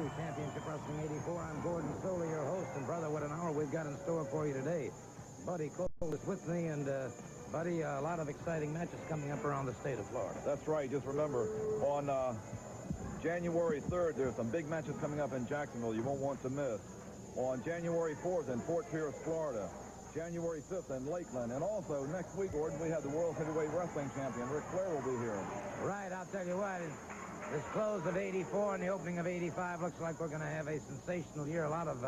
NWA Championship Wrestling 84. I'm Gordon Soley, your host. And, brother, what an hour we've got in store for you today. Buddy Cole is with me, and, Buddy, a lot of exciting matches coming up around the state of Florida. That's right. Just remember, on January 3rd, there's some big matches coming up in Jacksonville you won't want to miss. On January 4th in Fort Pierce, Florida. January 5th in Lakeland. And also, next week, Gordon, we have the World Heavyweight Wrestling Champion. Ric Flair will be here. Right, I'll tell you what. This close of 84 and the opening of 85 looks like we're going to have a sensational year. A lot of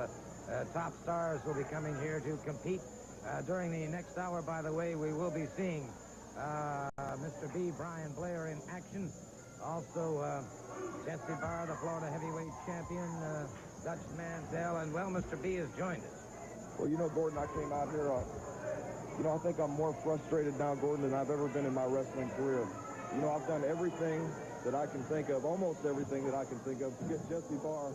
top stars will be coming here to compete. During the next hour, by the way, we will be seeing Mr. B, Brian Blair, in action. Also, Jesse Barr, the Florida heavyweight champion, Dutch Mantel, and, well, Mr. B has joined us. Well, you know, Gordon, I came out here, I think I'm more frustrated now, Gordon, than I've ever been in my wrestling career. You know, I've done everything that I can think of, almost everything that I can think of, to get Jesse Barr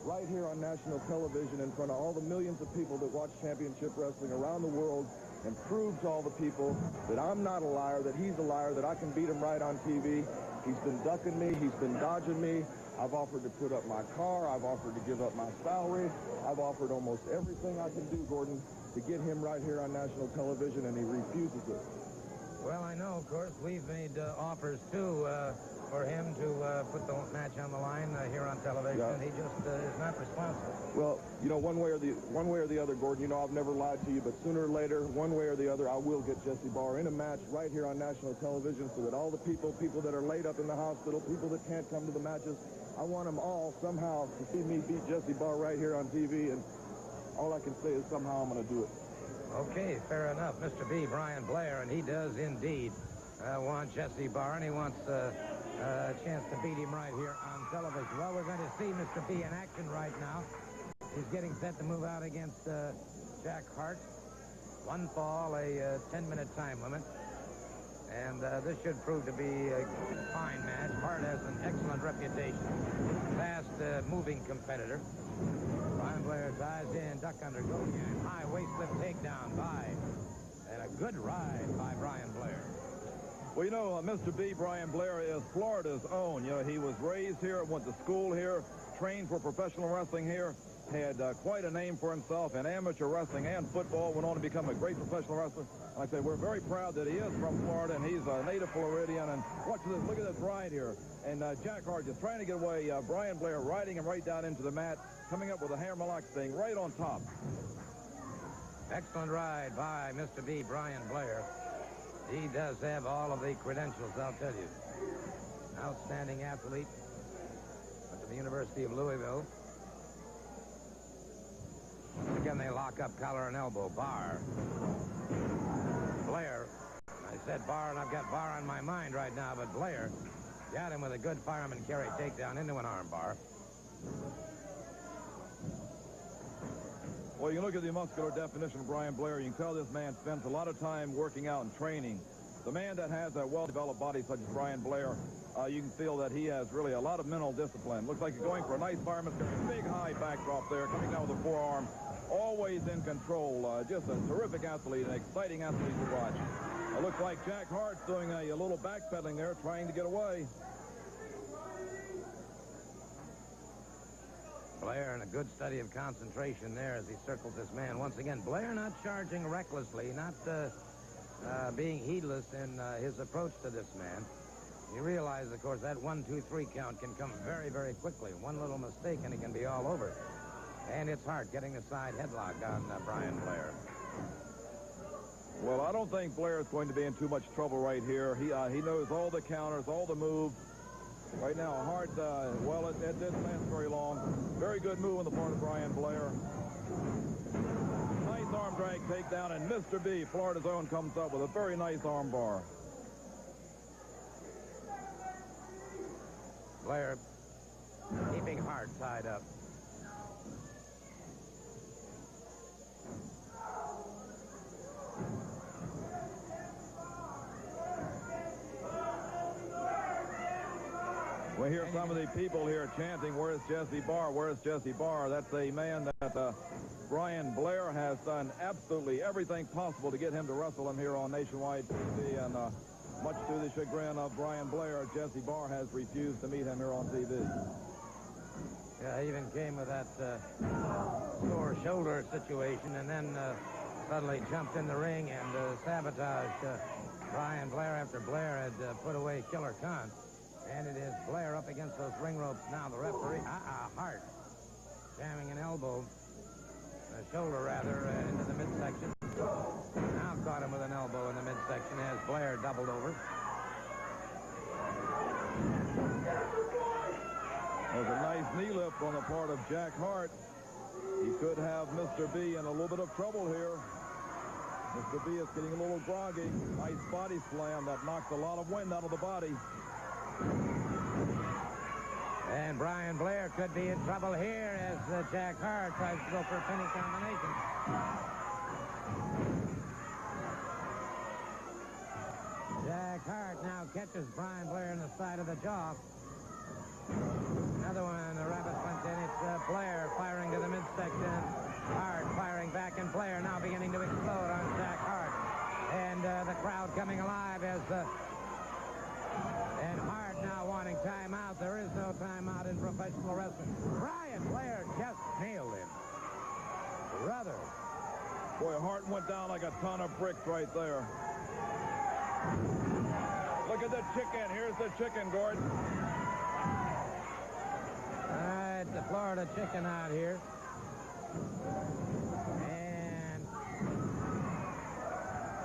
right here on national television in front of all the millions of people that watch championship wrestling around the world, and prove to all the people that I'm not a liar, that he's a liar, that I can beat him right on TV. He's been ducking me. He's been dodging me. I've offered to put up my car. I've offered to give up my salary. I've offered almost everything I can do, Gordon, to get him right here on national television, and he refuses it. Well, I know, of course, we've made offers, too, for him to put the match on the line here on television, and he just is not responsible. Well, you know, one way or the other, Gordon, you know, I've never lied to you, but sooner or later, one way or the other, I will get Jesse Barr in a match right here on national television, so that all the people that are laid up in the hospital, people that can't come to the matches, I want them all somehow to see me beat Jesse Barr right here on TV, and all I can say is somehow I'm going to do it. Okay, fair enough. Mr. B, Brian Blair, and he does indeed want Jesse Barr, and he wants a chance to beat him right here on television. Well, we're going to see Mr. B in action right now. He's getting set to move out against Jack Hart. One fall, a 10-minute time limit. And this should prove to be a fine match. Hart has an excellent reputation. Fast, moving competitor. Brian Blair dives in, duck under, go again. High waist lift takedown by, and a good ride by Brian Blair. Well, you know, Mr. B, Brian Blair, is Florida's own. You know, he was raised here, went to school here, trained for professional wrestling here, had quite a name for himself in amateur wrestling and football, went on to become a great professional wrestler. Like I say, we're very proud that he is from Florida, and he's a native Floridian. And watch this, look at this ride here. And Jack Hart just trying to get away. Brian Blair riding him right down into the mat, coming up with a hammerlock thing right on top. Excellent ride by Mr. B, Brian Blair. He does have all of the credentials, I'll tell you. Outstanding athlete. Went to the University of Louisville. Again, they lock up collar and elbow. Barr. Blair. I said Barr, and I've got Barr on my mind right now, but Blair got him with a good fireman carry takedown into an arm bar. Well, you look at the muscular definition of Brian Blair, you can tell this man spends a lot of time working out and training. The man that has a well-developed body such as Brian Blair, you can feel that he has really a lot of mental discipline. Looks like he's going for a nice fireman's carry. Big high backdrop there, coming down with a forearm. Always in control. Just a terrific athlete, an exciting athlete to watch. It looks like Jack Hart's doing a little backpedaling there, trying to get away. Blair in a good study of concentration there as he circles this man. Once again, Blair not charging recklessly, not being heedless in his approach to this man. You realize, of course, that 1, 2, 3 count can come very, very quickly. One little mistake and he can be all over. And it's Hart getting the side headlock on Brian Blair. Well, I don't think Blair is going to be in too much trouble right here. He knows all the counters, all the moves. Right now, Hart, well, it didn't last very long. Very good move on the part of Brian Blair. Nice arm drag takedown, and Mr. B, Florida's own, comes up with a very nice arm bar. Blair keeping Hart tied up. We hear some of the people here chanting, "Where's Jesse Barr? Where's Jesse Barr?" That's a man that Brian Blair has done absolutely everything possible to get him to wrestle him here on nationwide TV, and much to the chagrin of Brian Blair, Jesse Barr has refused to meet him here on TV. Yeah, even came with that sore shoulder situation, and then suddenly jumped in the ring and sabotaged Brian Blair after Blair had put away Killer Khan. And it is Blair up against those ring ropes now. The referee, Hart, jamming an elbow, a shoulder rather, into the midsection. Now caught him with an elbow in the midsection as Blair doubled over. There's a nice knee lift on the part of Jack Hart. He could have Mr. B in a little bit of trouble here. Mr. B is getting a little groggy. Nice body slam that knocks a lot of wind out of the body. And Brian Blair could be in trouble here as Jack Hart tries to go for a pinning combination. Jack Hart now catches Brian Blair in the side of the jaw. Another one, a rabbit punch, and it's Blair firing to the midsection. Hart firing back, and Blair now beginning to explode on Jack Hart. And the crowd coming alive as... and Hart now wanting timeout. There is no timeout in professional wrestling. Brian Blair just nailed him. Brother. Boy, Hart went down like a ton of bricks right there. Look at the chicken. Here's the chicken, Gordon. All right, the Florida chicken out here. And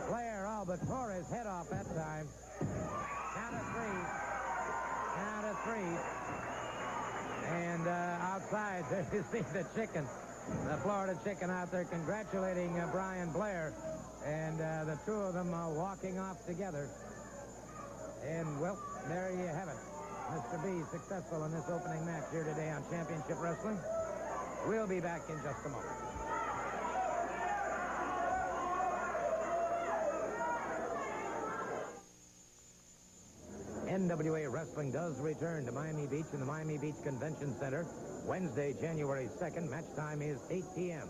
Blair all but tore his head off that time. Count of three. Count of three. And outside, there you see the chicken. The Florida chicken out there congratulating Brian Blair. And the two of them walking off together. And, well, there you have it. Mr. B successful in this opening match here today on Championship Wrestling. We'll be back in just a moment. NWA Wrestling does return to Miami Beach in the Miami Beach Convention Center Wednesday, January 2nd. Match time is 8 p.m.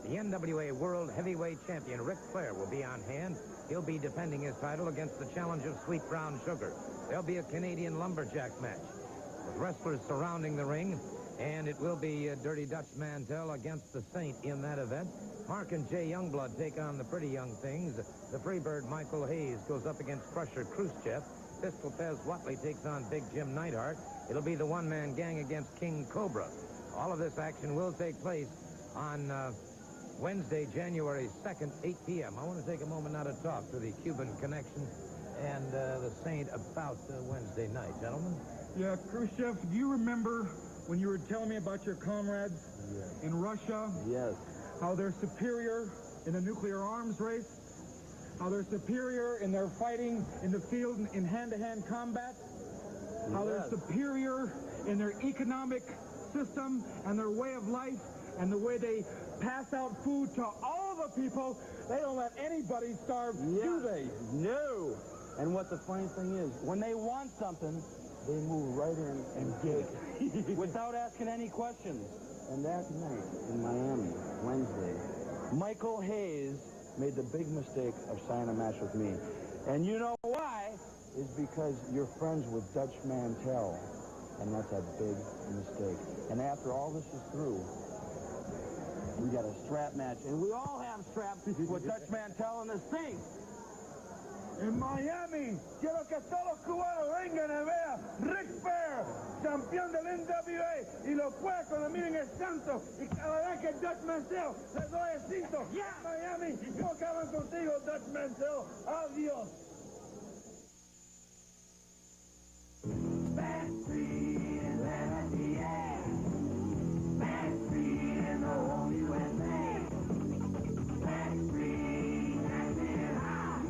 The NWA World Heavyweight Champion Ric Flair will be on hand. He'll be defending his title against the challenge of Sweet Brown Sugar. There'll be a Canadian lumberjack match with wrestlers surrounding the ring, and it will be Dirty Dutch Mantel against the Saint in that event. Mark and Jay Youngblood take on the Pretty Young Things. The Freebird Michael Hayes goes up against Crusher Khrushchev. Pistol Pez Watley takes on Big Jim Neidhart. It'll be the one-man gang against King Cobra. All of this action will take place on Wednesday, January 2nd, 8 p.m. I want to take a moment now to talk to the Cuban Connection and the Saint about Wednesday night. Gentlemen? Yeah, Khrushchev, do you remember when you were telling me about your comrades in Russia? Yes. How they're superior in the nuclear arms race? How they're superior in their fighting in the field in hand-to-hand combat? How they're superior in their economic system and their way of life and the way they pass out food to all the people. They don't let anybody starve, do they? No. And what the funny thing is, when they want something, they move right in and get it without asking any questions. And that night in Miami, Wednesday, Michael Hayes made the big mistake of signing a match with me. And you know why? Is because you're friends with Dutch Mantel. And that's a big mistake. And after all this is through, we got a strap match. And we all have straps with Dutch Mantel and the Saint. En Miami, quiero que todos los cubanos vengan a ver Ric Flair, campeón del NWA, y los puercos le miren el santo, y cada vez que Dutch Mantel le doy el cinto. Miami, no acaban contigo, Dutch Mantel. Adiós. Back Street in Louisiana, Back Street in the whole USA, Back Street, acting high.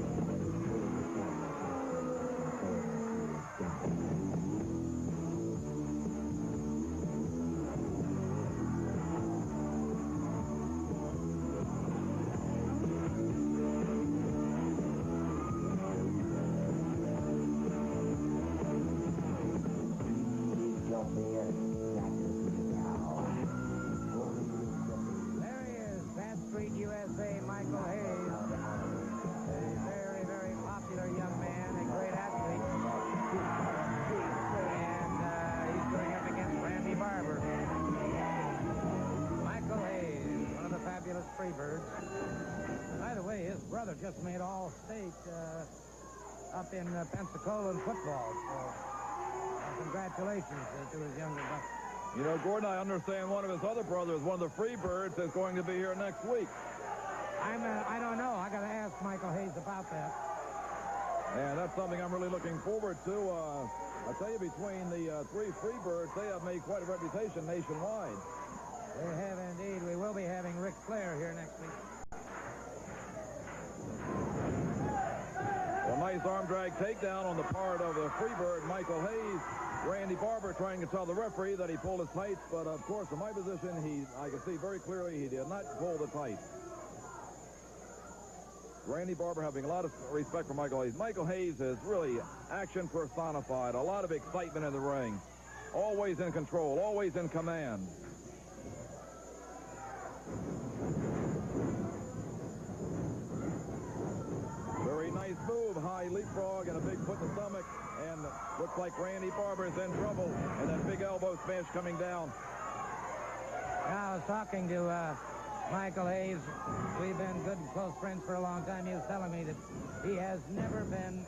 By the way, his brother just made All-State up in Pensacola in football. So congratulations to his younger brother. You know, Gordon, I understand one of his other brothers, one of the Freebirds, is going to be here next week. I don't know. I got to ask Michael Hayes about that. And that's something I'm really looking forward to. I tell you, between the three Freebirds, they have made quite a reputation nationwide. They have indeed. We will be having Ric Flair here next week. A nice arm drag takedown on the part of the Freebird, Michael Hayes. Randy Barber trying to tell the referee that he pulled his tights, but of course, from my position, I can see very clearly he did not pull the tights. Randy Barber having a lot of respect for Michael Hayes. Michael Hayes is really action personified, a lot of excitement in the ring. Always in control, always in command. Very nice move, high leapfrog and a big foot in the stomach. And looks like Randy Barber's in trouble. And that big elbow smash coming down. I was talking to Michael Hayes. We've been good and close friends for a long time. He was telling me that he has never been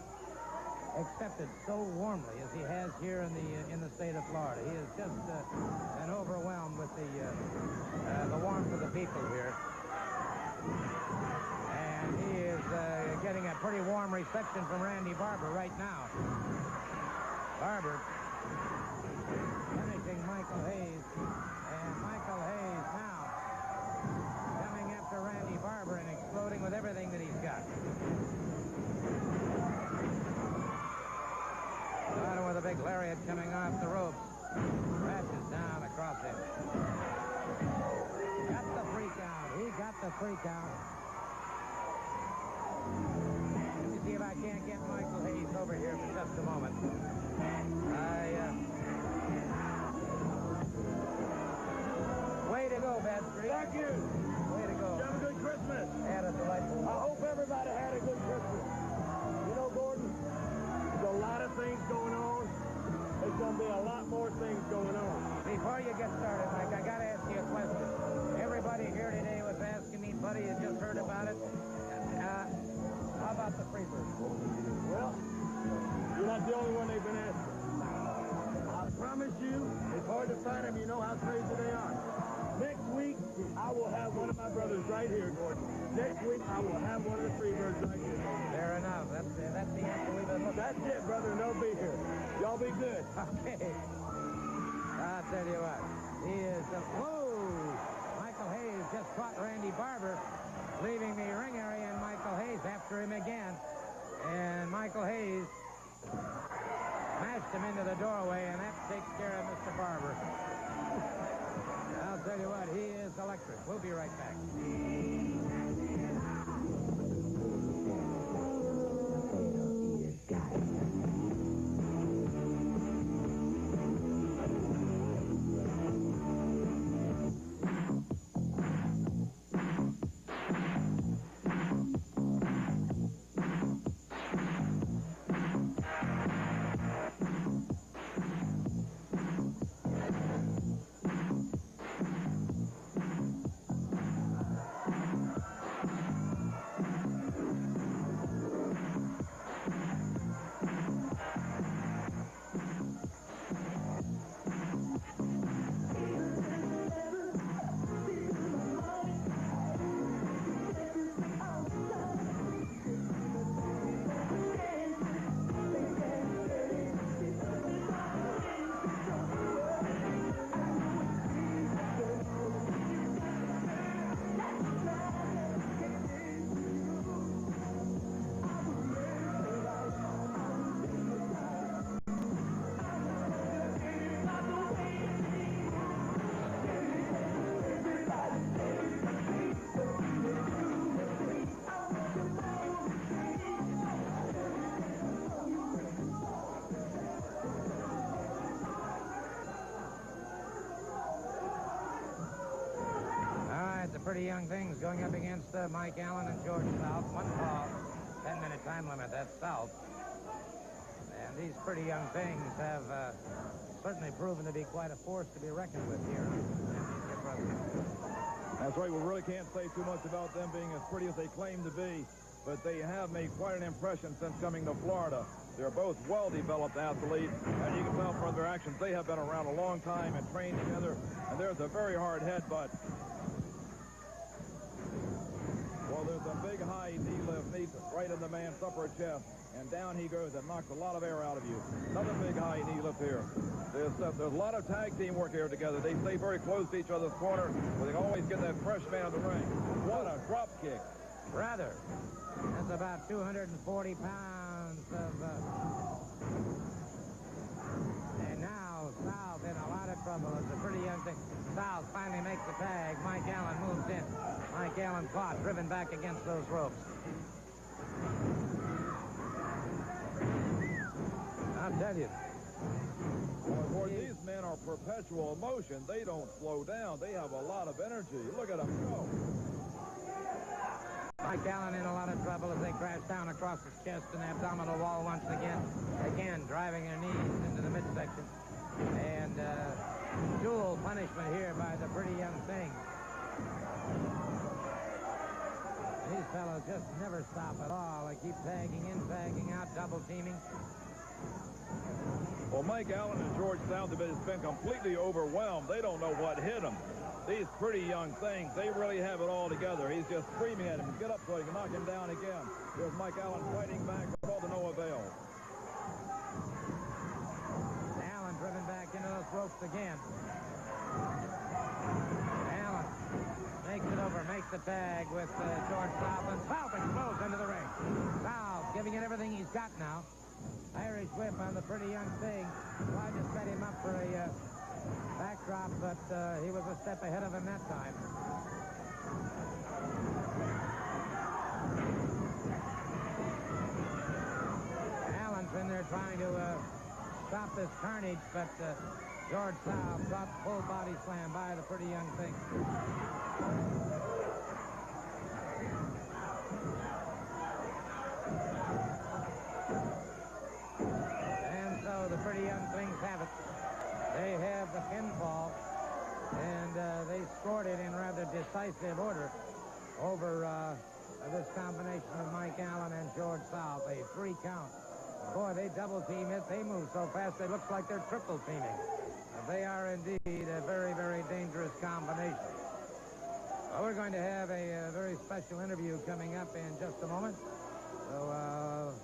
accepted so warmly as he has here in the state of Florida. He has just been overwhelmed with the warmth of the people here. And he is getting a pretty warm reception from Randy Barber right now. Barber finishing Michael Hayes. And Michael Hayes now coming after Randy Barber and exploding with everything that he's got. Bottom with a big lariat coming off the ropes. Crashes down across him. Got the freak out. He got the freak out. Let me see if I can't get Michael Hayes over here for just a moment. Way to go, Bad Street. Thank you. Way to go. You have a good Christmas. Had a delightful. I hope everybody had a good Christmas. You know, Gordon, there's a lot of things going on. There's going to be a lot more things going on. Before you get started, Mike, I got to ask you a question. Everybody here today was asking me, buddy, you just heard about it. How about the Freebirds? Well, you're not the only one they've been asking. I promise you, it's hard to find them. You know how crazy they are. Next week, I will have one of my brothers right here, Gordon. Next week, I will have one of the Freebirds right here. Fair enough. That's the answer we've been looking for. That's it, brother, and they'll be here. Y'all be good. Okay. I'll tell you what. He is whoa! Michael Hayes just caught Randy Barber leaving the ring area, and Michael Hayes after him again. And Michael Hayes smashed him into the doorway, and that takes care of Mr. Barber. I'll tell you what, he is electric. We'll be right back. Pretty young things going up against Mike Allen and George South. One fall, 10-minute time limit. That's South. And these pretty young things have certainly proven to be quite a force to be reckoned with here in Championship Wrestling. That's right. We really can't say too much about them being as pretty as they claim to be, but they have made quite an impression since coming to Florida. They're both well-developed athletes, and you can tell from their actions they have been around a long time and trained together, and there's a very hard headbutt. Well, there's a big high knee lift right in the man's upper chest, and down he goes. That knocks a lot of air out of you. Another big high knee lift here. There's a lot of tag team work here together. They stay very close to each other's corner, but they always get that fresh man in the ring. What a drop kick. Rather. That's about 240 pounds of... And now South in a lot of trouble. It's a pretty young thing. South finally makes the tag. Mike Allen moves in. Mike Allen caught, driven back against those ropes. I'll tell you. Boy, these men are perpetual motion. They don't slow down. They have a lot of energy. Look at them go. Mike Allen in a lot of trouble as they crash down across his chest and abdominal wall once again. Again, driving their knees into the midsection. And dual punishment here by the pretty young thing. These fellows just never stop at all. They keep tagging in, tagging out, double teaming. Well, Mike Allen and George South have been completely overwhelmed. They don't know what hit them. These pretty young things, they really have it all together. He's just screaming at him. Get up so he can knock him down again. There's Mike Allen fighting back, but all to no avail. Allen driven back into those ropes again. Allen makes it over, makes the tag with George South, and South explodes into the ring. South giving it everything he's got now. Irish whip on the pretty young thing. Tried to set him up for a backdrop, but he was a step ahead of him that time. Allen's in there trying to stop this carnage, but George South got full body slam by the pretty young thing. And so the pretty young things have it. They have the pinfall, and they scored it in rather decisive order over this combination of Mike Allen and George South. A 3 count. Boy, they double team it. They move so fast, it looks like they're triple teaming. They are indeed a very, very dangerous combination. Well, we're going to have a very special interview coming up in just a moment. So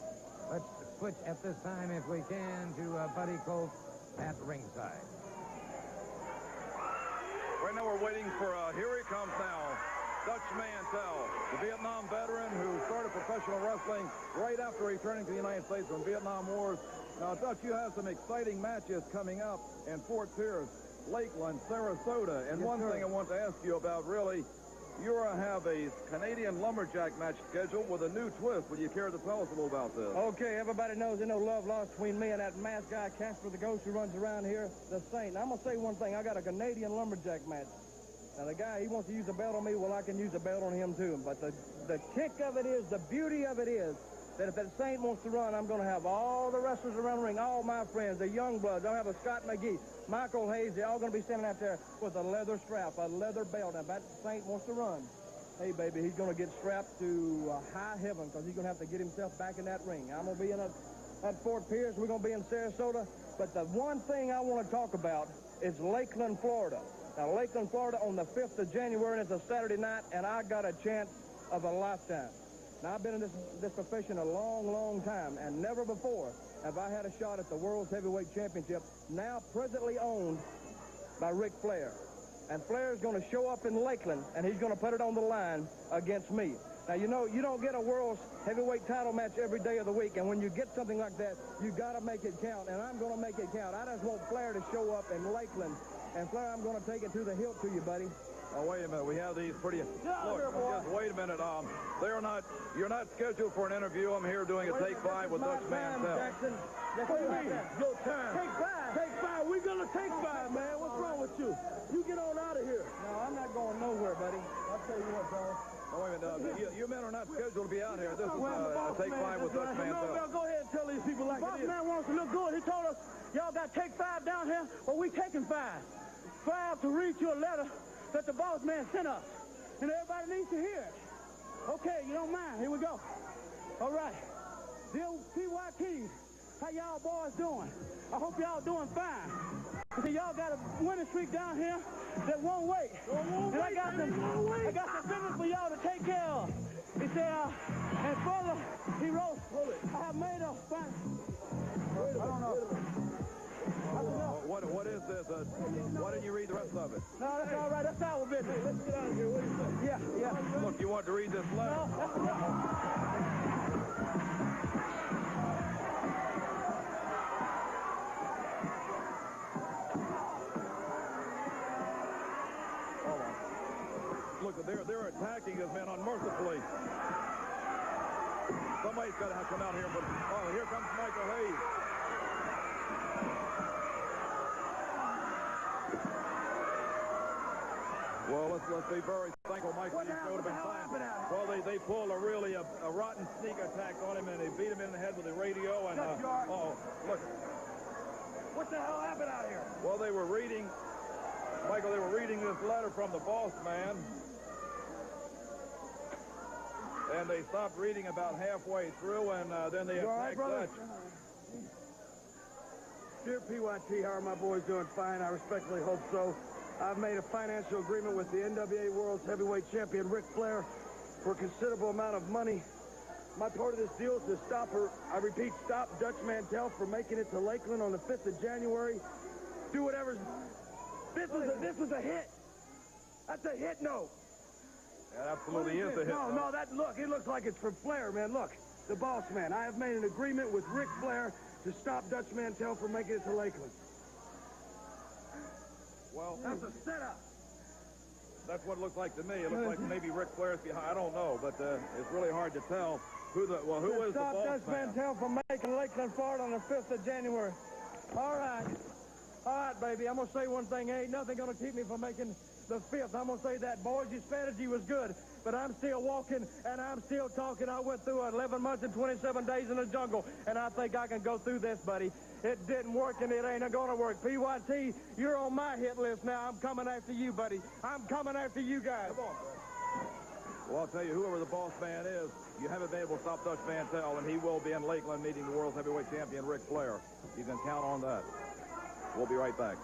let's switch at this time, if we can, to Buddy Colt at ringside. Right now we're waiting for, here he comes now, Dutch Mantell, the Vietnam veteran who started professional wrestling right after returning to the United States from Vietnam Wars. Now, Dutch, you have some exciting matches coming up in Fort Pierce, Lakeland, Sarasota. And one thing I want to ask you about, really, you have a Canadian lumberjack match scheduled with a new twist. Would you care to tell us a little about this? Okay, everybody knows there's no love lost between me and that masked guy, Casper the Ghost, who runs around here, the Saint. Now, I'm going to say one thing. I got a Canadian lumberjack match. Now, the guy, he wants to use a belt on me. Well, I can use a belt on him, too. But the kick of it is, the beauty of it is, that if that Saint wants to run, I'm going to have all the wrestlers around the ring, all my friends, the young bloods. I'll have a Scott McGee, Michael Hayes. They're all going to be standing out there with a leather strap, a leather belt. Now, if that Saint wants to run, hey, baby, he's going to get strapped to high heaven because he's going to have to get himself back in that ring. I'm going to be in at Fort Pierce. We're going to be in Sarasota. But the one thing I want to talk about is Lakeland, Florida. Now, Lakeland, Florida on the 5th of January, and it's a Saturday night, and I got a chance of a lifetime. Now, I've been in this profession a long, long time, and never before have I had a shot at the World's Heavyweight Championship, now presently owned by Ric Flair. And Flair's going to show up in Lakeland, and he's going to put it on the line against me. Now, you know, you don't get a World's Heavyweight title match every day of the week, and when you get something like that, you got to make it count, and I'm going to make it count. I just want Flair to show up in Lakeland, and Flair, I'm going to take it to the hilt to you, buddy. Oh, wait a minute. We have these pretty... Look, just wait a minute. You're not scheduled for an interview. I'm here doing a Take 5 with Dutch Mantell. Jackson. Your time. Take 5. Take 5. We're going to take 5, man. What's wrong with you? You get on out of here. No, I'm not going nowhere, buddy. I'll tell you what, fellas. Oh, wait a minute. You men are not scheduled to be out here. This is a Take 5 with Dutch Mantell. No, go ahead and tell these people like it is. Boss man wants to look good. He told us, y'all got Take 5 down here. Well, we taking 5. 5 to read you a letter that the boss man sent us. and everybody needs to hear it. Okay, you don't mind. Here we go. All right. The old PYT, how y'all boys doing? I hope y'all doing fine. See, y'all got a winning streak down here that won't wait. And I got some business for y'all to take care of. He said, and further, he wrote, I have made a fine. I don't know. What is this? Why didn't you read the rest of it? No, that's all right. That's our business. Let's get out of here. What do you say? Yeah. Look, you want to read this letter? No, that's Look, they're attacking this man unmercifully. Somebody's got to come out here. But here comes Michael Hayes. Well, let's be very thankful, Mike. What happened out? Well, they pulled a rotten sneak attack on him, and they beat him in the head with the radio. And look. What the hell happened out here? Well, they were reading, Michael. They were reading this letter from the boss man, and they stopped reading about halfway through, and then they attacked Dutch. Dear PYT, how are my boys doing? Fine. I respectfully hope so. I've made a financial agreement with the NWA World's Heavyweight Champion, Ric Flair, for a considerable amount of money. My part of this deal is to stop her, I repeat, stop Dutch Mantell from making it to Lakeland on the 5th of January. Do whatever. This was a hit. That's a hit note. That absolutely is a hit. No, look, it looks like it's from Flair, man. Look, the boss man. I have made an agreement with Ric Flair to stop Dutch Mantell from making it to Lakeland. Well, that's a setup. That's what it looks like to me. It looks like maybe Ric Flair's behind. I don't know, but it's really hard to tell who is the boss man. Stop Dutch Mantell from making Lakeland, Florida on the 5th of January. All right, baby. I'm going to say one thing. Ain't nothing going to keep me from making the 5th. I'm going to say that, boys. Your strategy was good, but I'm still walking, and I'm still talking. I went through 11 months and 27 days in the jungle, and I think I can go through this, buddy. It didn't work, and it ain't going to work. PYT, you're on my hit list now. I'm coming after you, buddy. I'm coming after you guys. Come on, Fred. Well, I'll tell you, whoever the boss man is, you haven't been able to stop Dutch Mantell, and he will be in Lakeland meeting the World Heavyweight Champion, Ric Flair. You can count on that. We'll be right back.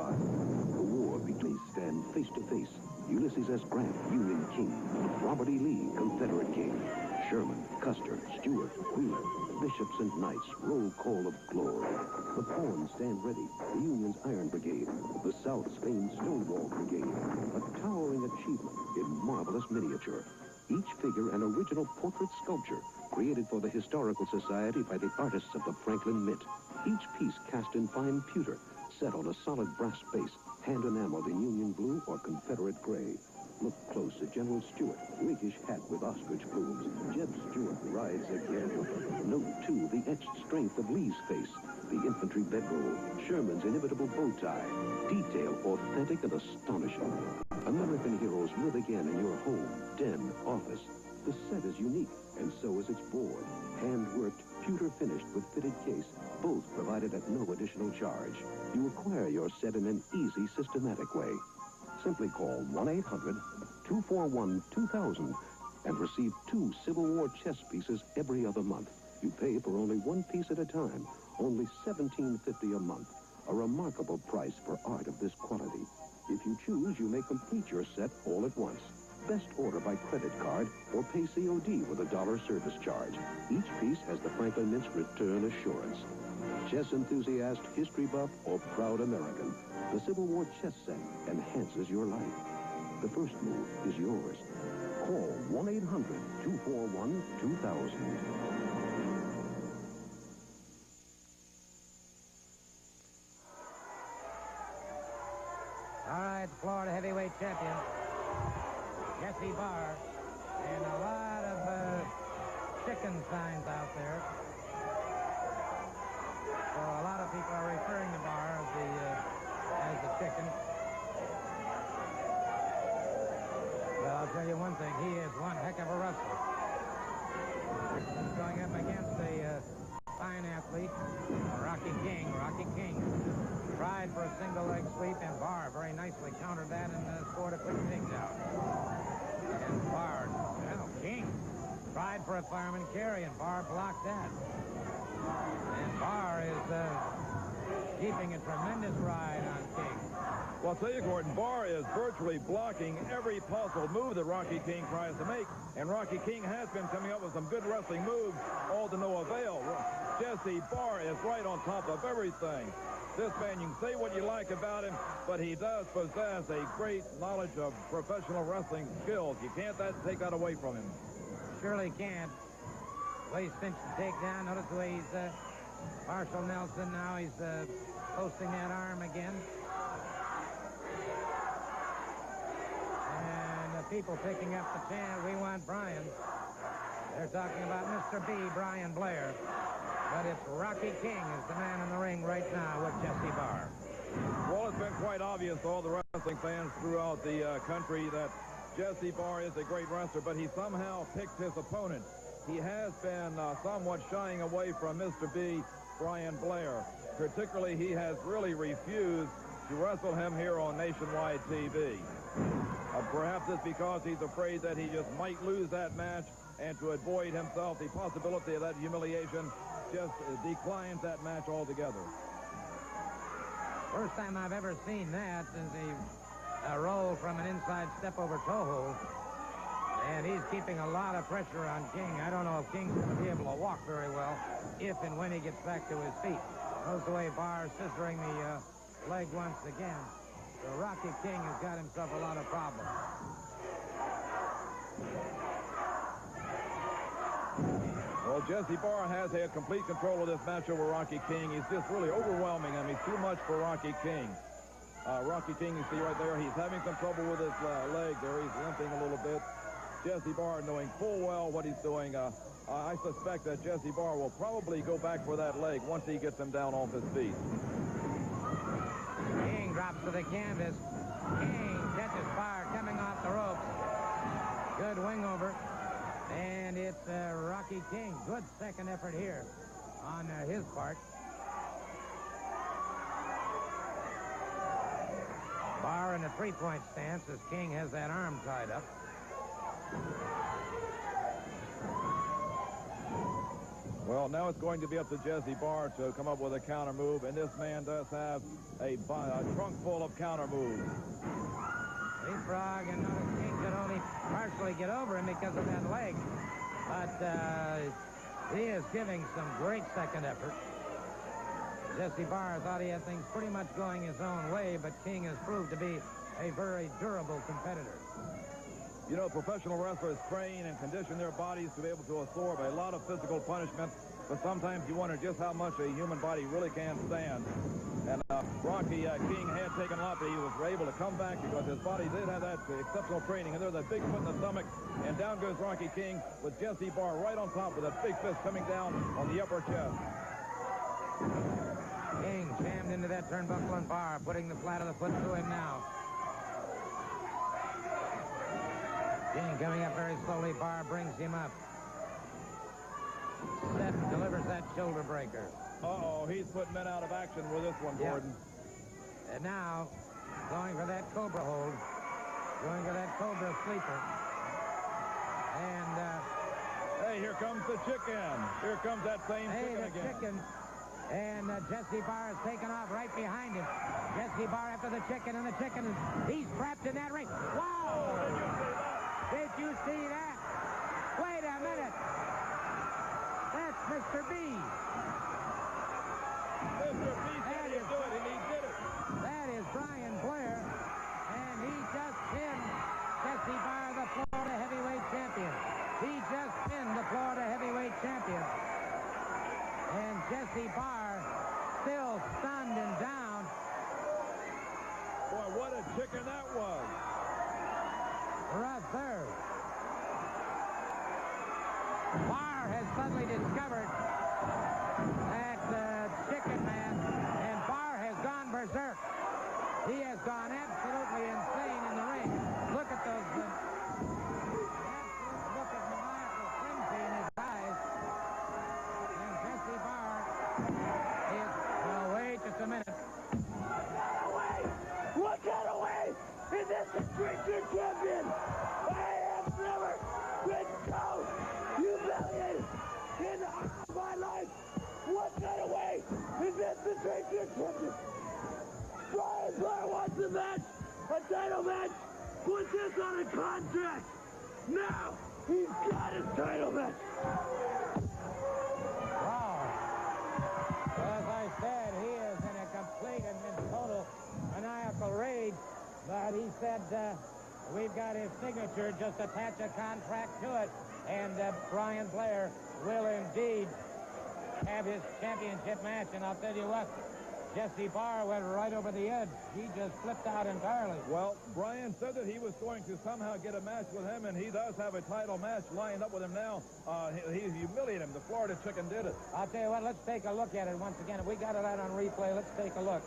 The war between stand face to face. Ulysses S. Grant, Union King. Robert E. Lee, Confederate King. Sherman, Custer, Stewart, Wheeler, Bishops and Knights, roll call of glory. The pawns stand ready. The Union's Iron Brigade. The South's famed Stonewall Brigade. A towering achievement in marvelous miniature. Each figure an original portrait sculpture created for the Historical Society by the artists of the Franklin Mint. Each piece cast in fine pewter, set on a solid brass base, hand enameled in Union blue or Confederate gray. Look close at General Stewart, rakish hat with ostrich plumes. Jeb Stewart rides again. Note, too, the etched strength of Lee's face, the infantry bedroll, Sherman's inimitable bow tie. Detail authentic and astonishing. American heroes live again in your home, den, office. The set is unique, and so is its board. Hand-worked, pewter-finished with fitted case, both provided at no additional charge. You acquire your set in an easy, systematic way. Simply call 1-800-241-2000 and receive 2 Civil War chess pieces every other month. You pay for only 1 piece at a time, only $17.50 a month. A remarkable price for art of this quality. If you choose, you may complete your set all at once. Best order by credit card or pay COD with $1 service charge. Each piece has the Franklin Mint's return assurance. Chess enthusiast, history buff, or proud American, the Civil War chess set enhances your life. The first move is yours. Call 1-800-241-2000. All right, Florida heavyweight champion, Jesse Barr, and a lot of chicken signs out there. So a lot of people are referring to Barr as the chicken. tell you one thing, he is one heck of a wrestler. He's going up against a fine athlete, Rocky King. Rocky King tried for a single leg sweep, and Barr very nicely countered that and scored a quick takedown. And Barr, well, King tried for a fireman carry, and Barr blocked that. And Barr is keeping a tremendous ride on King. Well, I'll tell you, Gordon, Barr is virtually blocking every possible move that Rocky King tries to make. And Rocky King has been coming up with some good wrestling moves, all to no avail. Jesse Barr is right on top of everything. This man, you can say what you like about him, but he does possess a great knowledge of professional wrestling skills. You can't take that away from him. Surely can't. Way he's cinched the takedown. Notice the way he's Marshall Nelson. Now he's posting that arm again. And the people picking up the chant, "We want Brian." They're talking about Mr. B, Brian Blair. But it's Rocky King is the man in the ring right now with Jesse Barr. Well, it's been quite obvious to all the wrestling fans throughout the country that Jesse Barr is a great wrestler, but he somehow picked his opponent. He has been somewhat shying away from Mr. B, Brian Blair. Particularly, he has really refused to wrestle him here on nationwide TV. Perhaps it's because he's afraid that he just might lose that match, and to avoid himself the possibility of that humiliation, just declines that match altogether. First time I've ever seen that is a roll from an inside step over toe hold. And he's keeping a lot of pressure on King. I don't know if King's going to be able to walk very well if and when he gets back to his feet. Notice the way Barr scissoring the leg once again. So Rocky King has got himself a lot of problems. Well, Jesse Barr has had complete control of this match over Rocky King. He's just really overwhelming him. He's too much for Rocky King. Rocky King, you see right there, he's having some trouble with his leg there. He's limping a little bit. Jesse Barr, knowing full well what he's doing, I suspect that Jesse Barr will probably go back for that leg once he gets him down off his feet. King drops to the canvas. King catches Barr coming off the ropes. Good wing over. And it's Rocky King. Good second effort here on his part. Barr in a three-point stance as King has that arm tied up. Well, now it's going to be up to Jesse Barr to come up with a counter move, and this man does have a trunk full of counter moves. Leapfrog, and notice King could only partially get over him because of that leg. But he is giving some great second effort. Jesse Barr thought he had things pretty much going his own way, but King has proved to be a very durable competitor. You know, professional wrestlers train and condition their bodies to be able to absorb a lot of physical punishment, but sometimes you wonder just how much a human body really can stand. And Rocky King had taken a lot, but he was able to come back because his body did have that exceptional training. And there's that big foot in the stomach, and down goes Rocky King with Jesse Barr right on top with that big fist coming down on the upper chest. King jammed into that turnbuckle, and Barr putting the flat of the foot to him now. King coming up very slowly. Barr brings him up. Set delivers that shoulder breaker. Uh-oh, he's putting men out of action with this one, Gordon. Yep. And now, going for that Cobra hold. Going for that Cobra sleeper. And, hey, here comes the chicken. Here comes that same chicken again. Chicken. And Jesse Barr is taken off right behind him. Jesse Barr after the chicken, and the chicken, he's trapped in that ring. Wow! Did you see that? Wait a minute. That's Mr. B. Mr. B said he'd do it, and he did it. That is Brian Blair, and he just pinned Jesse Barr, the Florida heavyweight champion. He just pinned the Florida heavyweight champion. And Jesse Barr still stunned and down. Boy, what a chicken that was. Brother. Barr has suddenly discovered that chicken man, and Barr has gone berserk. He has gone absolutely insane in the ring. Look at those Championship champion. Brian Blair wants a match, a title match. Put this on a contract. Now he's got his title match. Wow. Well, as I said, he is in a complete and in total maniacal rage. But he said, we've got his signature, just attach a contract to it. And Brian Blair will indeed have his championship match. And I'll tell you what, Jesse Barr went right over the edge. He just flipped out entirely. Well, Brian said that he was going to somehow get a match with him, and he does have a title match lined up with him now. He humiliated him. The Florida Chicken did it. I'll tell you what, let's take a look at it once again. If we got it out on replay, let's take a look.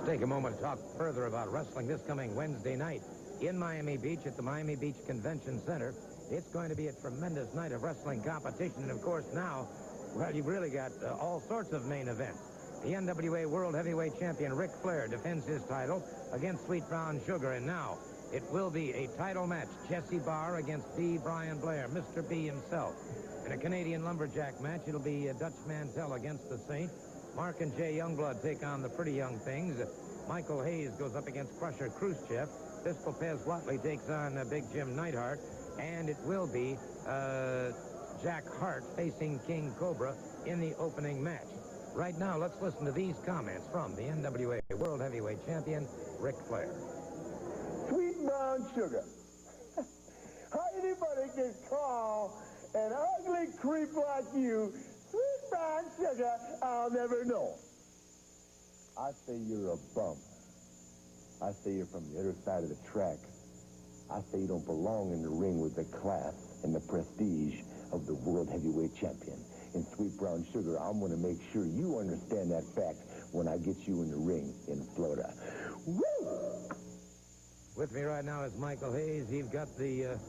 Take a moment to talk further about wrestling this coming Wednesday night in Miami Beach at the Miami Beach Convention Center. It's going to be a tremendous night of wrestling competition. And, of course, now, well, you've really got all sorts of main events. The NWA World Heavyweight Champion Ric Flair defends his title against Sweet Brown Sugar. And now it will be a title match. Jesse Barr against B. Brian Blair, Mr. B himself. In a Canadian lumberjack match, it'll be Dutch Mantell against the Saint. Mark and Jay Youngblood take on the Pretty Young Things. Michael Hayes goes up against Crusher Khrushchev. Pistol Pez Watley takes on Big Jim Neidhart. And it will be Jack Hart facing King Cobra in the opening match. Right now, let's listen to these comments from the NWA World Heavyweight Champion, Ric Flair. Sweet Brown Sugar. How anybody can call an ugly creep like you Sweet Brown Sugar, I'll never know. I say you're a bum. I say you're from the other side of the track. I say you don't belong in the ring with the class and the prestige of the World Heavyweight Champion. And Sweet Brown Sugar, I'm going to make sure you understand that fact when I get you in the ring in Florida. Woo! With me right now is Michael Hayes. He's got the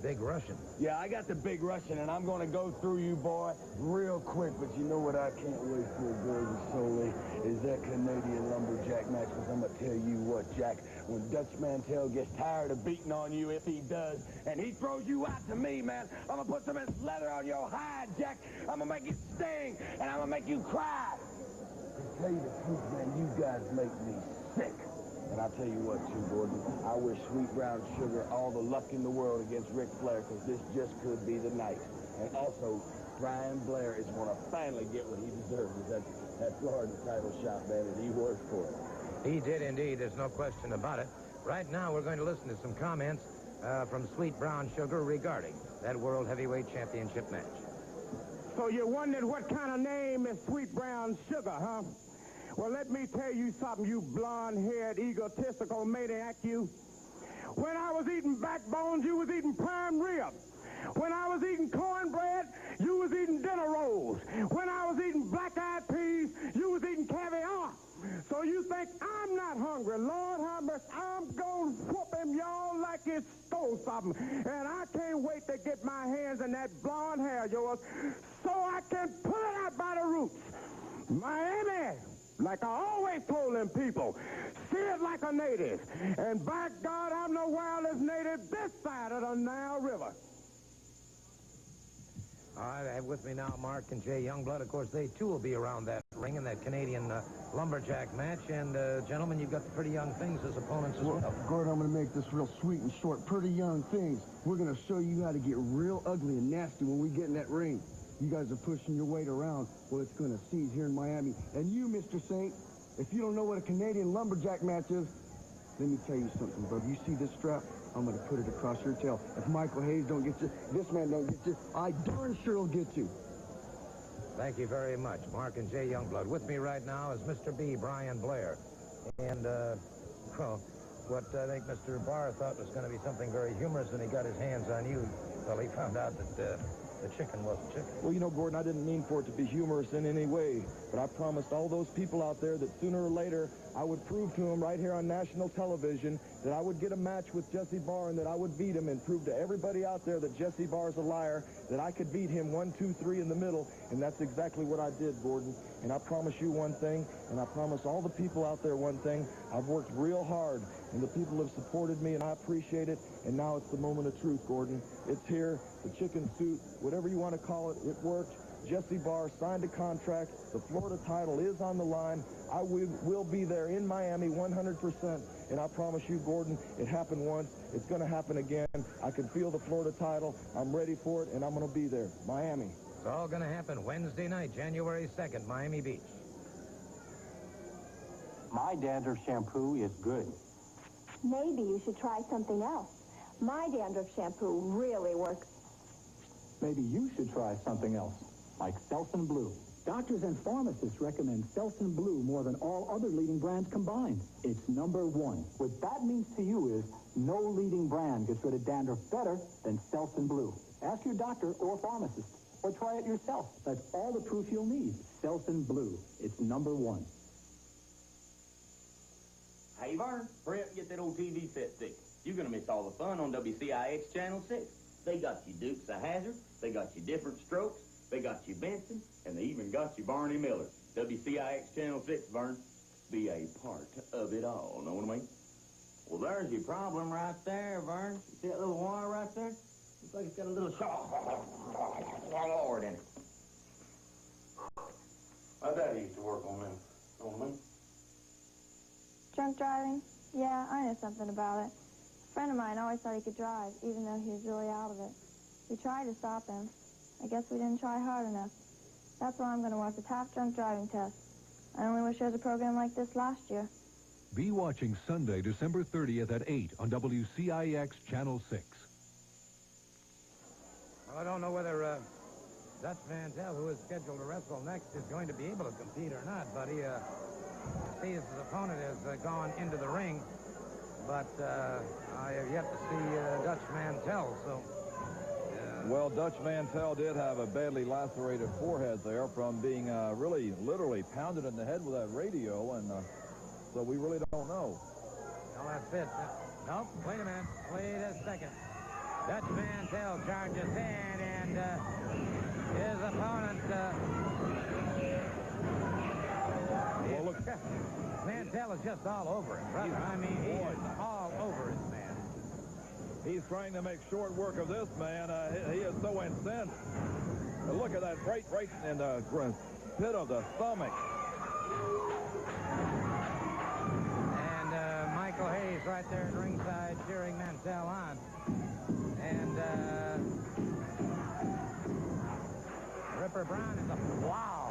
Big Russian. Yeah, I got the Big Russian, and I'm going to go through you, boy, real quick. But you know what I can't wait for, Gordon Soley, is that Canadian lumberjack match. Because I'm going to tell you what, Jack, when Dutch Mantell gets tired of beating on you, if he does, and he throws you out to me, man, I'm going to put some of this leather on your hide, Jack. I'm going to make you sting, and I'm going to make you cry. To tell you the truth, man, you guys make me sick. And I'll tell you what, too, Gordon, I wish Sweet Brown Sugar all the luck in the world against Ric Flair, because this just could be the night. And also, Brian Blair is going to finally get what he deserves at that Florida title shot, man, and he worked for it. He did indeed. There's no question about it. Right now, we're going to listen to some comments from Sweet Brown Sugar regarding that World Heavyweight Championship match. So you wondered what kind of name is Sweet Brown Sugar, huh? Well, let me tell you something, you blonde-haired, egotistical maniac, you. When I was eating backbones, you was eating prime rib. When I was eating cornbread, you was eating dinner rolls. When I was eating black-eyed peas, you was eating caviar. So you think I'm not hungry. Lord have mercy, I'm going to whoop him, y'all, like it stole something. And I can't wait to get my hands in that blonde hair of yours so I can pull it out by the roots. Miami, like I always told them people, see it like a native. And by God, I'm the wildest native this side of the Nile River. All right, I have with me now Mark and Jay Youngblood. Of course, they, too, will be around that ring in that Canadian lumberjack match. And, gentlemen, you've got the Pretty Young Things as opponents as well. Gordon, I'm going to make this real sweet and short. Pretty Young Things. We're going to show you how to get real ugly and nasty when we get in that ring. You guys are pushing your weight around. Well, it's going to seize here in Miami. And you, Mr. Saint, if you don't know what a Canadian lumberjack match is, let me tell you something, bro. You see this strap? I'm going to put it across your tail. If Michael Hayes don't get you, this man don't get you, I darn sure will get you. Thank you very much, Mark and Jay Youngblood. With me right now is Mr. B, Brian Blair. And, well, what I think Mr. Barr thought was going to be something very humorous when he got his hands on you, well, he found out that the chicken wasn't chicken. Well, you know, Gordon, I didn't mean for it to be humorous in any way, but I promised all those people out there that sooner or later I would prove to him right here on national television that I would get a match with Jesse Barr and that I would beat him and prove to everybody out there that Jesse Barr's a liar, that I could beat him 1, 2, 3 in the middle, and that's exactly what I did, Gordon. And I promise you one thing, and I promise all the people out there one thing. I've worked real hard, and the people have supported me, and I appreciate it, and now it's the moment of truth, Gordon. It's here, the chicken suit, whatever you want to call it, it worked. Jesse Barr signed a contract. The Florida title is on the line. I will be there in Miami 100%, and I promise you, Gordon, it happened once. It's going to happen again. I can feel the Florida title. I'm ready for it, and I'm going to be there. Miami. It's all going to happen Wednesday night, January 2nd, Miami Beach. My dandruff shampoo is good. Maybe you should try something else. My dandruff shampoo really works. Maybe you should try something else, like Selsun Blue. Doctors and pharmacists recommend Selsun Blue more than all other leading brands combined. It's number 1. What that means to you is no leading brand gets rid of dandruff better than Selsun Blue. Ask your doctor or pharmacist, or try it yourself. That's all the proof you'll need. Selsun Blue. It's number 1. Hey, Vern, hurry up and get that old TV set fixed. You're going to miss all the fun on WCIX Channel 6. They got you Dukes of Hazzard, they got you Different Strokes, they got you Benson, and they even got you Barney Miller. WCIX Channel 6, Vern. Be a part of it all, know what I mean? Well, there's your problem right there, Vern. You see that little wire right there? Looks like it's got a little Lord in it. My daddy used to work on them, know what I mean? Drunk driving? Yeah, I know something about it. A friend of mine always thought he could drive, even though he was really out of it. We tried to stop him. I guess we didn't try hard enough. That's why I'm going to watch the top drunk driving test. I only wish there was a program like this last year. Be watching Sunday, December 30th at 8 on WCIX Channel 6. Well, I don't know whether Dutch Mantel, who is scheduled to wrestle next, is going to be able to compete or not, but he sees his opponent has gone into the ring. But I have yet to see Dutch Mantel, so... Well, Dutch Mantel did have a badly lacerated forehead there from being really, literally pounded in the head with that radio, and so we really don't know. Well, that's it. Nope, wait a minute. Wait a second. Dutch Mantel charges in, and his opponent... Well, look. Mantel is just all over it, brother. I mean, he is all over it, man. He's trying to make short work of this man. He is so incensed. Look at that right in the pit of the stomach. And Michael Hayes right there at ringside cheering Mantel on. And Ripper Brown is a... Wow!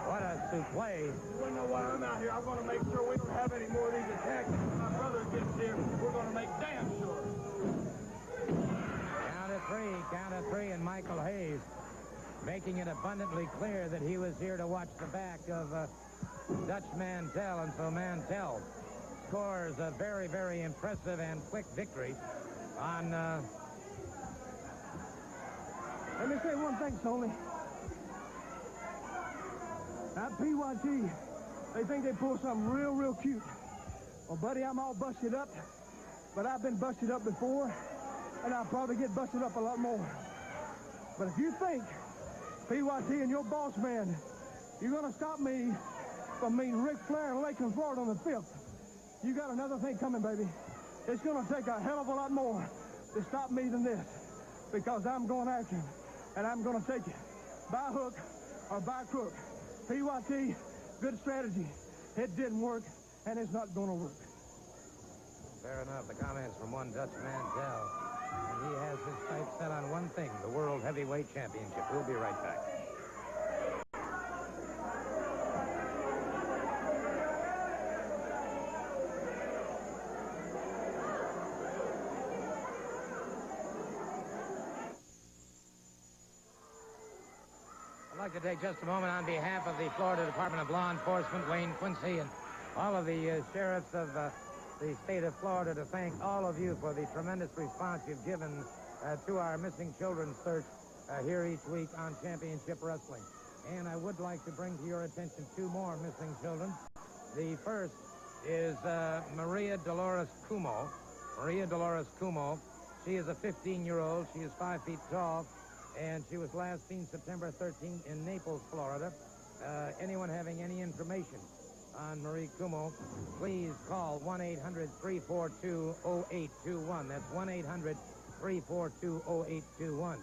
What a suplex. You want to know why I'm out here? I want to make sure we don't have any more of these attacks. When my brother gets here, we're going to make damn sure. Count of three, and Michael Hayes making it abundantly clear that he was here to watch the back of Dutch Mantel, and so Mantel scores a very, very impressive and quick victory on... Let me say one thing, Soli. That PYT, they think they pull something real, real cute. Well, buddy, I'm all busted up, but I've been busted up before, and I'll probably get busted up a lot more. But if you think, PYT and your boss man, you're going to stop me from meeting Ric Flair in Lakeland, Florida on the 5th, you got another thing coming, baby. It's going to take a hell of a lot more to stop me than this, because I'm going after him, and I'm going to take it by hook or by crook. PYT, good strategy. It didn't work, and it's not going to work. Fair enough. The comments from one Dutch Mantel. And he has his sights set on one thing, the World Heavyweight Championship. We'll be right back. I'd like to take just a moment on behalf of the Florida Department of Law Enforcement, Wayne Quincy, and all of the sheriffs of the state of Florida to thank all of you for the tremendous response you've given to our missing children search here each week on Championship Wrestling. And I would like to bring to your attention two more missing children. The first is Maria Dolores Cuomo. Maria Dolores Cuomo. She is a 15-year-old. She is 5 feet tall, and she was last seen September 13th in Naples, Florida. Anyone having any information on Marie Cuomo, please call 1-800-342-0821. That's 1-800-342-0821.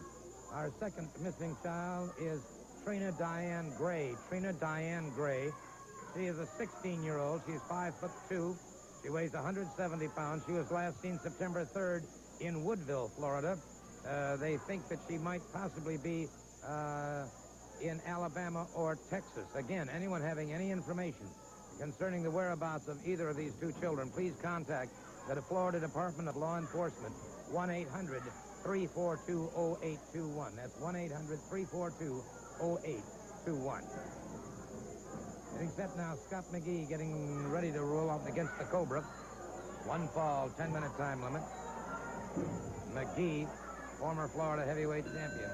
Our second missing child is Trina Diane Gray. Trina Diane Gray. She is a 16-year-old. She's 5'2". She weighs 170 pounds. She was last seen September 3rd in Woodville, Florida. They think that she might possibly be in Alabama or Texas. Again, anyone having any information concerning the whereabouts of either of these two children, please contact the Florida Department of Law Enforcement, 1-800-342-0821. That's 1-800-342-0821. Except now, Scott McGee getting ready to roll out against the Cobra. One fall, 10-minute time limit. McGee, former Florida heavyweight champion.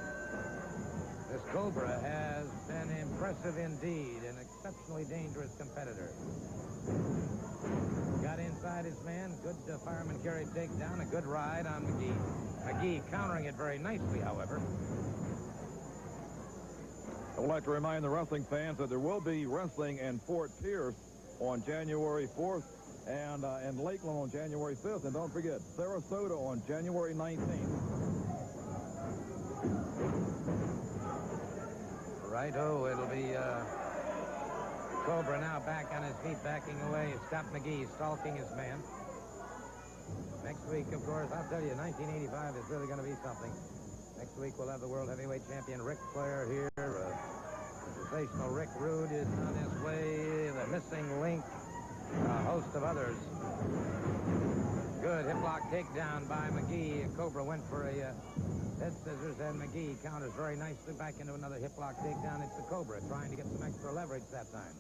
This Cobra has been impressive indeed, an exceptionally dangerous competitor. Got inside his man, good fireman carry takedown, a good ride on McGee. McGee countering it very nicely, however. I would like to remind the wrestling fans that there will be wrestling in Fort Pierce on January 4th and in Lakeland on January 5th. And don't forget, Sarasota on January 19th. Righto, it'll be Cobra now back on his feet, backing away. Scott McGee stalking his man. Next week, of course, I'll tell you, 1985 is really going to be something. Next week, we'll have the World Heavyweight Champion Ric Flair here. Sensational Rick Rude is on his way. The Missing Link. A host of others. Good hip lock takedown by McGee. Cobra went for a head scissors, and McGee counters very nicely back into another hip lock takedown. It's the Cobra trying to get some extra leverage that time.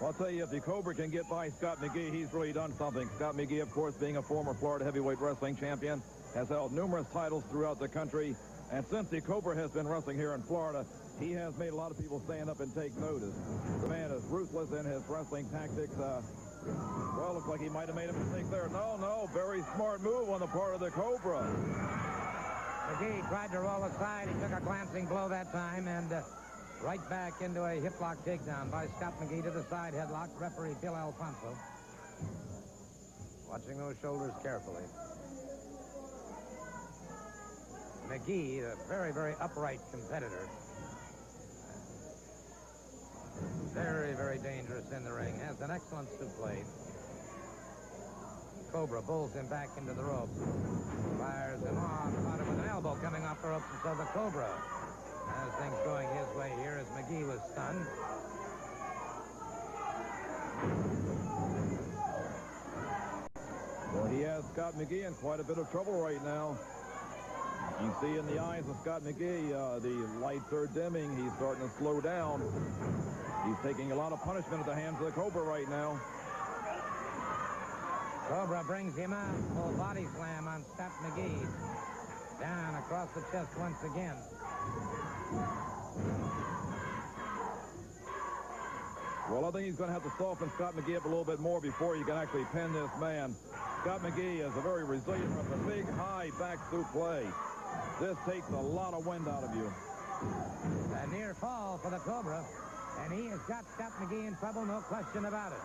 Well, I'll tell you, if the Cobra can get by Scott McGee, he's really done something. Scott McGee, of course, being a former Florida heavyweight wrestling champion, has held numerous titles throughout the country. And since the Cobra has been wrestling here in Florida, he has made a lot of people stand up and take notice. The man is ruthless in his wrestling tactics. Well, looks like he might have made a mistake there. No, very smart move on the part of the Cobra. McGee tried to roll aside. He took a glancing blow that time, and right back into a hip lock takedown by Scott McGee to the side headlock. Referee Bill Alfonso watching those shoulders carefully. McGee, a very, very upright competitor. Very, very dangerous in the ring. Has an excellent souffle. Cobra bulls him back into the ropes. Fires him off. Caught him with an elbow coming off the ropes, and so the Cobra has things going his way here as McGee was stunned. Well, he has Scott McGee in quite a bit of trouble right now. You see in the eyes of Scott McGee, the lights are dimming. He's starting to slow down. He's taking a lot of punishment at the hands of the Cobra right now. Cobra brings him out. Full body slam on Scott McGee. Down across the chest once again. Well, I think he's going to have to soften Scott McGee up a little bit more before you can actually pin this man. Scott McGee is a very resilient with a big, high back souffle. This takes a lot of wind out of you. A near fall for the Cobra, and he has got Scott McGee in trouble, no question about it.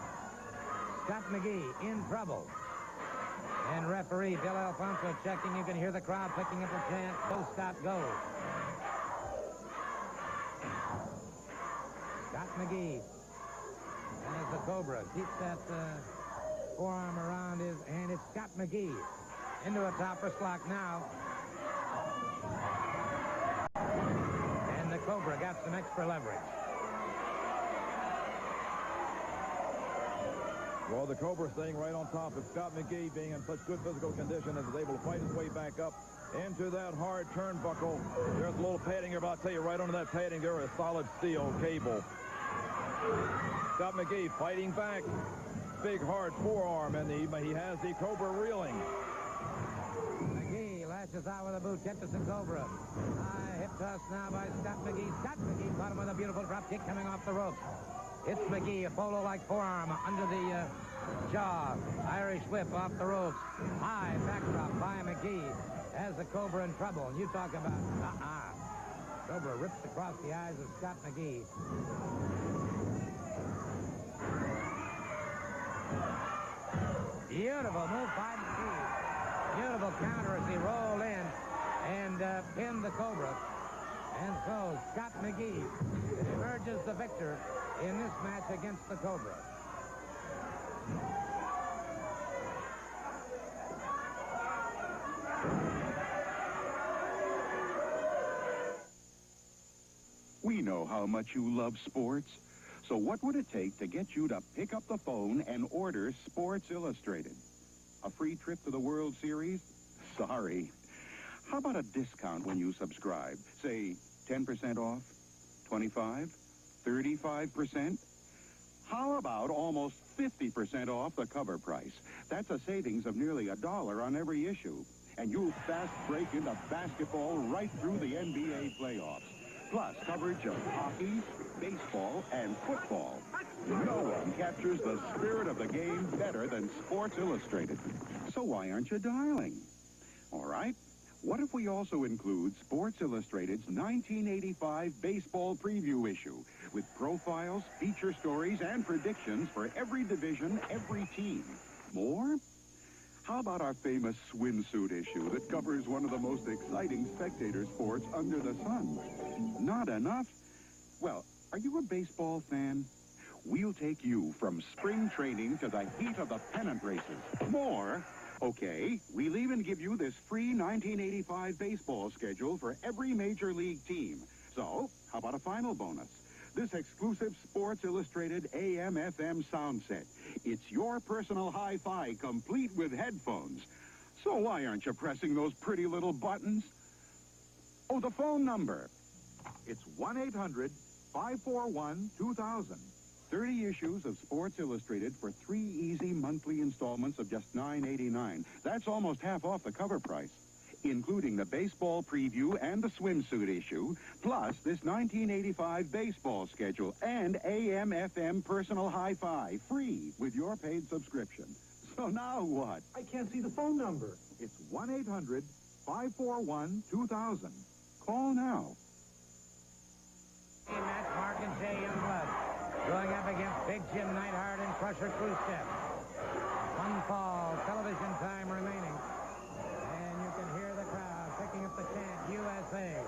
Scott McGee in trouble. And referee Bill Alfonso checking. You can hear the crowd picking up a chant. Go, Scott, go. Scott McGee. And as the Cobra keeps that forearm around his hand, it's Scott McGee into a topper's lock now. And the Cobra got some extra leverage. Well, the Cobra staying right on top of Scott McGee, being in such good physical condition, is able to fight his way back up into that hard turnbuckle. There's a little padding here, but I'll tell you, right under that padding, there is solid steel cable. Scott McGee fighting back. Big, hard forearm, and he has the Cobra reeling. McGee lashes out with a boot, catches the Cobra. High hip toss now by Scott McGee. Scott McGee caught him with a beautiful drop kick coming off the ropes. Hits McGee, a polo-like forearm under the jaw. Irish whip off the ropes. High backdrop by McGee. Has the Cobra in trouble. And you talk about, Cobra rips across the eyes of Scott McGee. Beautiful move by McGee. Beautiful counter as he rolled in and pinned the Cobra. And so Scott McGee emerges the victor in this match against the Cobra. We know how much you love sports. So what would it take to get you to pick up the phone and order Sports Illustrated? A free trip to the World Series? Sorry. How about a discount when you subscribe? Say 10% off, 25, 35%? How about almost 50% off the cover price? That's a savings of nearly $1 on every issue. And you'll fast break into basketball right through the NBA playoffs. Plus coverage of hockey, baseball, and football. No one captures the spirit of the game better than Sports Illustrated. So why aren't you dialing? All right. What if we also include Sports Illustrated's 1985 baseball preview issue with profiles, feature stories, and predictions for every division, every team? More? How about our famous swimsuit issue that covers one of the most exciting spectator sports under the sun? Not enough? Well, are you a baseball fan? We'll take you from spring training to the heat of the pennant races. More? Okay, we'll even give you this free 1985 baseball schedule for every major league team. So, how about a final bonus? This exclusive Sports Illustrated AM/FM sound set. It's your personal hi-fi complete with headphones. So why aren't you pressing those pretty little buttons? Oh, the phone number. It's 1-800-541-2000. 30 issues of Sports Illustrated for 3 easy monthly installments of just $9.89. That's almost half off the cover price, including the baseball preview and the swimsuit issue, plus this 1985 baseball schedule and AM/FM personal hi-fi, free with your paid subscription. So now what? I can't see the phone number. It's 1-800-541-2000. Call now. Match, Mark and Jay Youngblood going up against Big Jim Neidhart and Crusher Khrushchev. One fall, television time remaining. And you can hear the crowd picking up the chant, USA.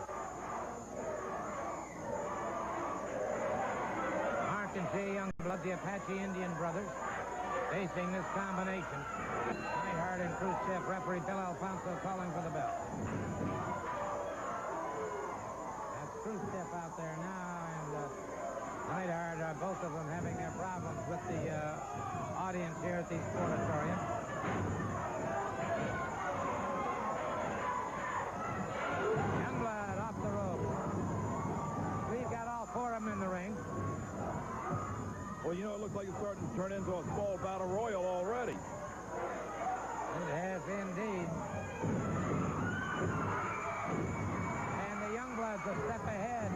Mark and Jay Youngblood, the Apache Indian brothers, facing this combination. Neidhart and Khrushchev, referee Bill Alfonso calling for the bell. That's Khrushchev out there now, and Neidhart, both of them having their problems with the audience here at the Sportatorium. Youngblood off the rope. We've got all 4 of them in the ring. Well, you know, it looks like it's starting to turn into a small battle royal already. It has indeed. And the Youngbloods a step ahead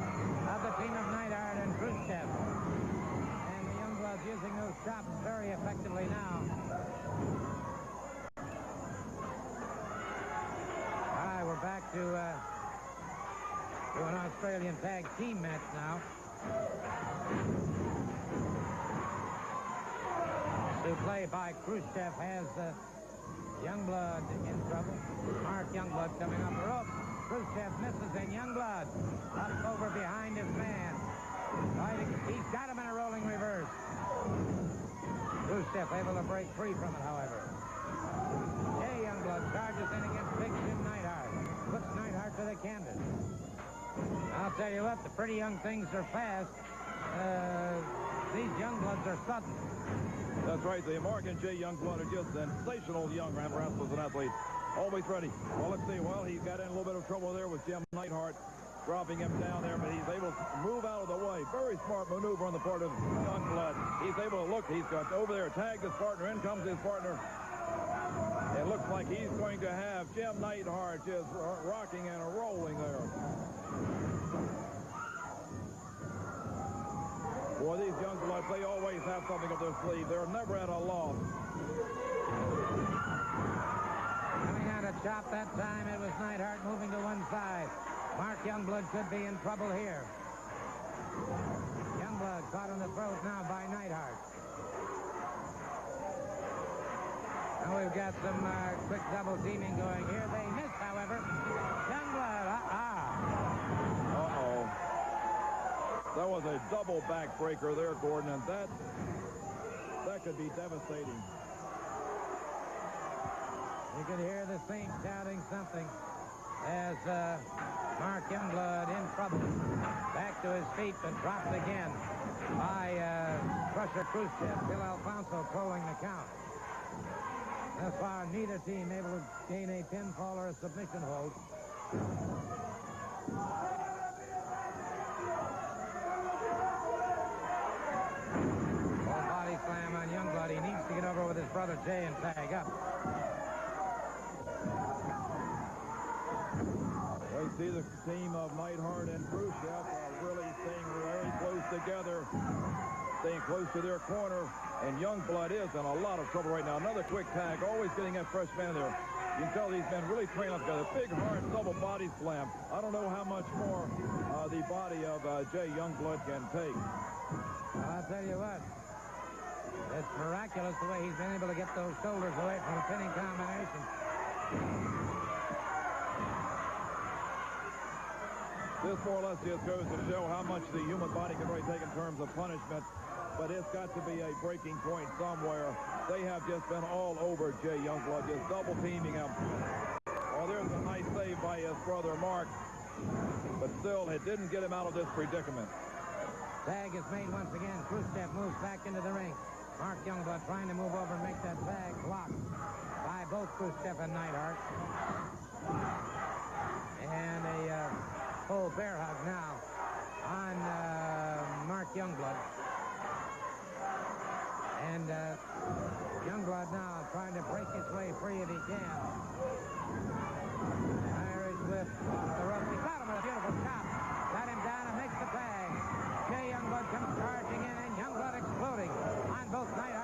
of the team of Neidhart and Khrushchev. And the Youngbloods using those chops very effectively now. All right, we're back to an Australian tag team match now. To play by Khrushchev has Youngblood in trouble. Mark Youngblood coming up the rope. Khrushchev misses, and Youngblood up over behind his man. He's got him in a rolling reverse. Khrushchev able to break free from it, however. Jay Youngblood charges in against Big Jim Neidhart. Puts Neidhart to the canvas. I'll tell you what, the pretty young things are fast. These Youngbloods are sudden. That's right. The Mark and Jay Youngblood are just sensational young wrestlers and athletes. Always ready. Well, let's see. Well, he got in a little bit of trouble there with Jim Neidhart, dropping him down there, but he's able to move out of the way. Very smart maneuver on the part of Youngblood. He's able to look. He's got over there, tagged his partner. In comes his partner. It looks like he's going to have Jim Neidhart just rocking and rolling there. Boy, these young bloods, they always have something up their sleeve. They're never at a loss. Coming out of chop that time, it was Neidhart moving to one side. Mark Youngblood could be in trouble here. Youngblood caught on the throat now by Neidhart. Now we've got some quick double teaming going here. They miss, however. Youngblood, Uh-oh. That was a double backbreaker there, Gordon, and that could be devastating. You can hear the Saints shouting something as Mark Youngblood in trouble. Back to his feet, but dropped again by Crusher Khrushchev. Bill Alfonso trolling the count. Thus far, neither team able to gain a pinfall or a submission hold. Full body slam on Youngblood. He needs to get over with his brother Jay and tag up. We see the team of Neidhart and Khrushchev are really staying very close together, staying close to their corner, and Youngblood is in a lot of trouble right now. Another quick tag, always getting that fresh man there. You can tell these men really train up together. Big, hard, double body slam. I don't know how much more the body of Jay Youngblood can take. I'll tell you what. It's miraculous the way he's been able to get those shoulders away from the pinning combination. This more or less just goes to show how much the human body can really take in terms of punishment. But it's got to be a breaking point somewhere. They have just been all over Jay Youngblood, just double teaming him. Oh, there's a nice save by his brother Mark. But still, it didn't get him out of this predicament. Tag is made once again. Khrushchev moves back into the ring. Mark Youngblood trying to move over and make that tag blocked by both Khrushchev and Neidhart. And a full bear hug now on Mark Youngblood. And Youngblood now trying to break his way free if he can. Irish whip off the rope. He got him with a beautiful chop. Got him down and makes the tag. Jay Youngblood comes charging in, and Youngblood exploding on both Neidhart